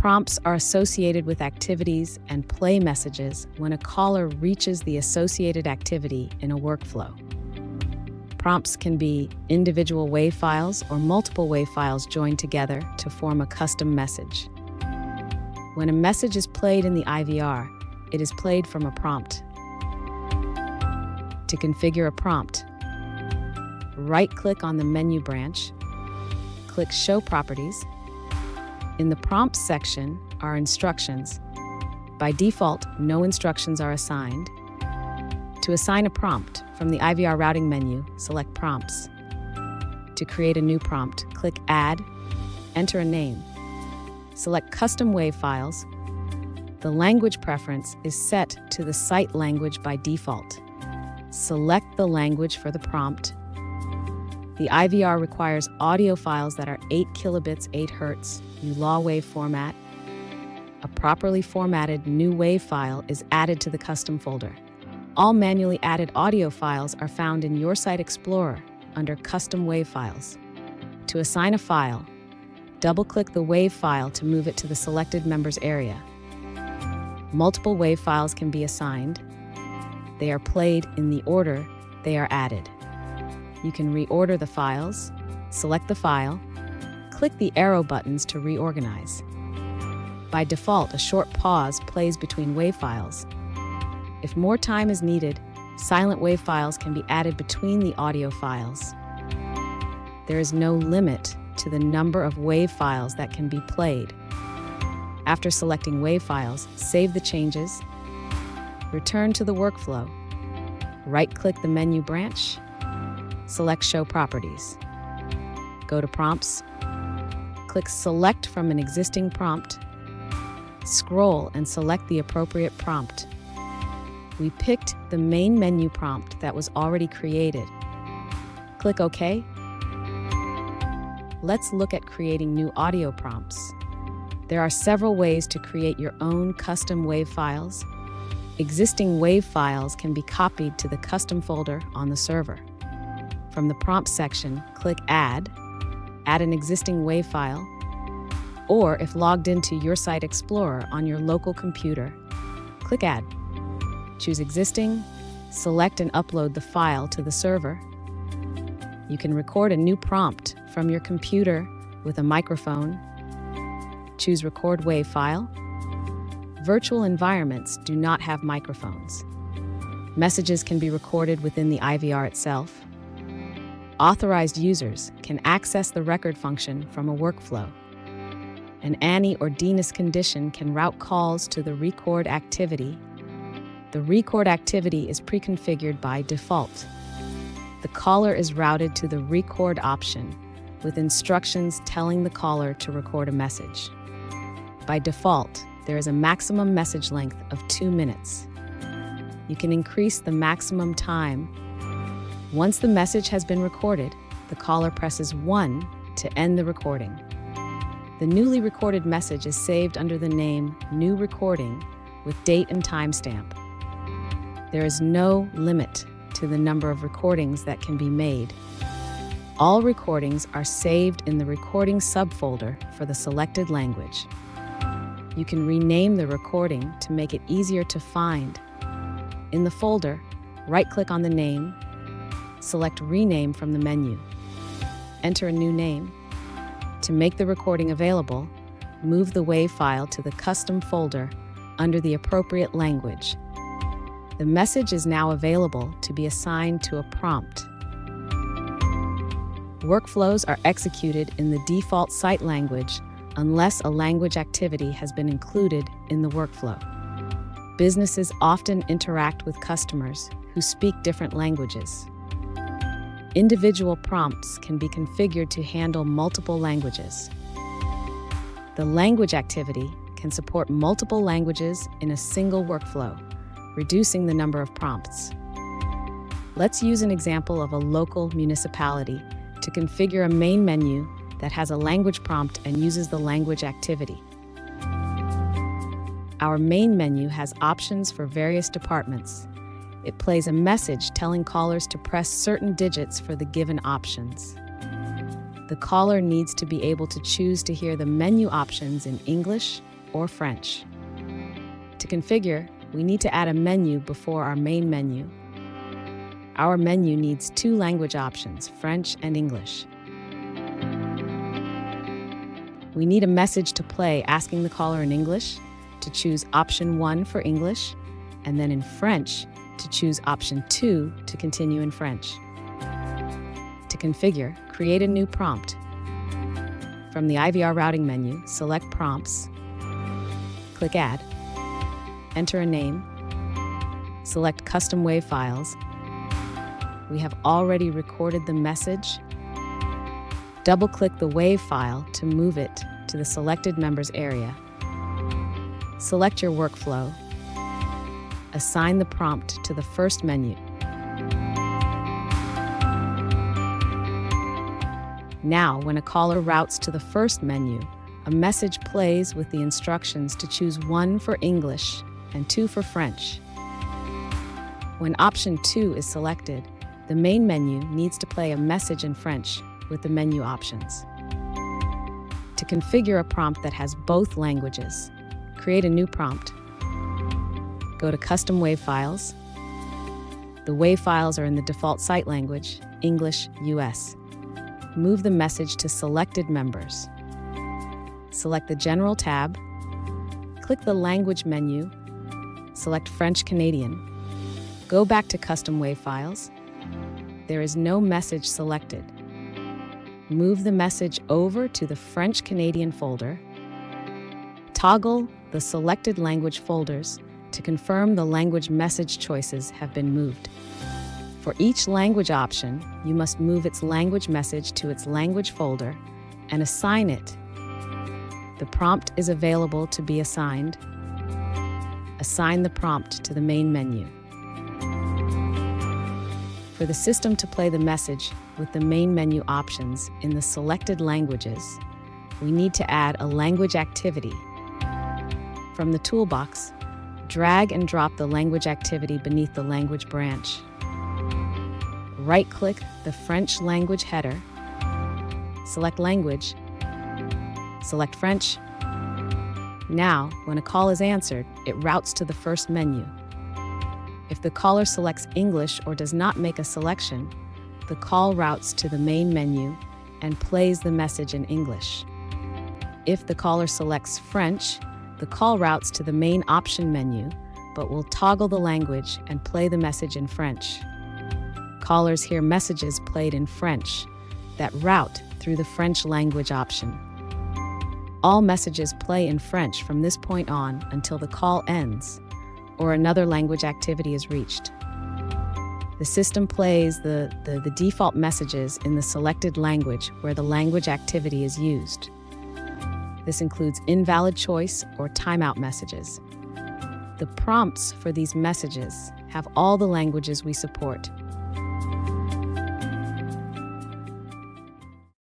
Prompts are associated with activities and play messages when a caller reaches the associated activity in a workflow. Prompts can be individual WAV files or multiple WAV files joined together to form a custom message. When a message is played in the IVR, it is played from a prompt. To configure a prompt, right-click on the menu branch, click Show Properties. In the Prompts section are instructions. By default, no instructions are assigned. To assign a prompt, from the IVR routing menu, select Prompts. To create a new prompt, click Add, enter a name. Select Custom WAV files. The language preference is set to the site language by default. Select the language for the prompt. The IVR requires audio files that are 8 kilobits 8 Hz, ULAW WAV format. A properly formatted new WAV file is added to the custom folder. All manually added audio files are found in YourSite Explorer under Custom WAV files. To assign a file, double-click the WAV file to move it to the selected members area. Multiple WAV files can be assigned. They are played in the order they are added. You can reorder the files, select the file, click the arrow buttons to reorganize. By default, a short pause plays between WAV files. If more time is needed, silent WAV files can be added between the audio files. There is no limit to the number of WAV files that can be played. After selecting WAV files, save the changes, return to the workflow, right-click the menu branch, select Show Properties. Go to Prompts, click Select from an existing prompt, scroll and select the appropriate prompt. We picked the main menu prompt that was already created. Click OK. Let's look at creating new audio prompts. There are several ways to create your own custom WAV files. Existing WAV files can be copied to the custom folder on the server. From the prompt section, click Add an existing WAV file, or if logged into YourSite Explorer on your local computer, click Add. Choose Existing, select and upload the file to the server. You can record a new prompt from your computer with a microphone. Choose Record WAV file. Virtual environments do not have microphones. Messages can be recorded within the IVR itself. Authorized users can access the record function from a workflow. An ANI or DNIS condition can route calls to the record activity. The record activity is pre-configured by default. The caller is routed to the record option with instructions telling the caller to record a message. By default, there is a maximum message length of 2 minutes. You can increase the maximum time. Once the message has been recorded, the caller presses 1 to end the recording. The newly recorded message is saved under the name New Recording with date and timestamp. There is no limit to the number of recordings that can be made. All recordings are saved in the recording subfolder for the selected language. You can rename the recording to make it easier to find. In the folder, right-click on the name, select Rename from the menu. Enter a new name. To make the recording available, move the WAV file to the custom folder under the appropriate language. The message is now available to be assigned to a prompt. Workflows are executed in the default site language unless a language activity has been included in the workflow. Businesses often interact with customers who speak different languages. Individual prompts can be configured to handle multiple languages. The language activity can support multiple languages in a single workflow, reducing the number of prompts. Let's use an example of a local municipality to configure a main menu that has a language prompt and uses the language activity. Our main menu has options for various departments. It plays a message telling callers to press certain digits for the given options. The caller needs to be able to choose to hear the menu options in English, or French. To configure, we need to add a menu before our main menu. Our menu needs two language options, French and English. We need a message to play asking the caller in English to choose option 1 for English, and then in French to choose option 2 to continue in French. To configure, create a new prompt. From the IVR routing menu, select Prompts, click Add, enter a name, select Custom WAV files. We have already recorded the message. Double-click the WAV file to move it to the selected members area. Select your workflow. Assign the prompt to the first menu. Now, when a caller routes to the first menu, a message plays with the instructions to choose 1 for English and 2 for French. When option 2 is selected, the main menu needs to play a message in French with the menu options. To configure a prompt that has both languages, create a new prompt. Go to Custom WAV files. The WAV files are in the default site language, English US. Move the message to selected members. Select the General tab. Click the Language menu. Select French Canadian. Go back to Custom WAV files. There is no message selected. Move the message over to the French Canadian folder. Toggle the selected language folders to confirm the language message choices have been moved. For each language option, you must move its language message to its language folder and assign it. The prompt is available to be assigned. Assign the prompt to the main menu. For the system to play the message with the main menu options in the selected languages, we need to add a language activity. From the toolbox, drag and drop the language activity beneath the language branch. Right-click the French language header, select Language, select French. Now, when a call is answered, it routes to the first menu. If the caller selects English or does not make a selection, the call routes to the main menu and plays the message in English. If the caller selects French, the call routes to the main option menu, but will toggle the language and play the message in French. Callers hear messages played in French that route through the French language option. All messages play in French from this point on until the call ends or another language activity is reached. The system plays the default messages in the selected language where the language activity is used. This includes invalid choice or timeout messages. The prompts for these messages have all the languages we support.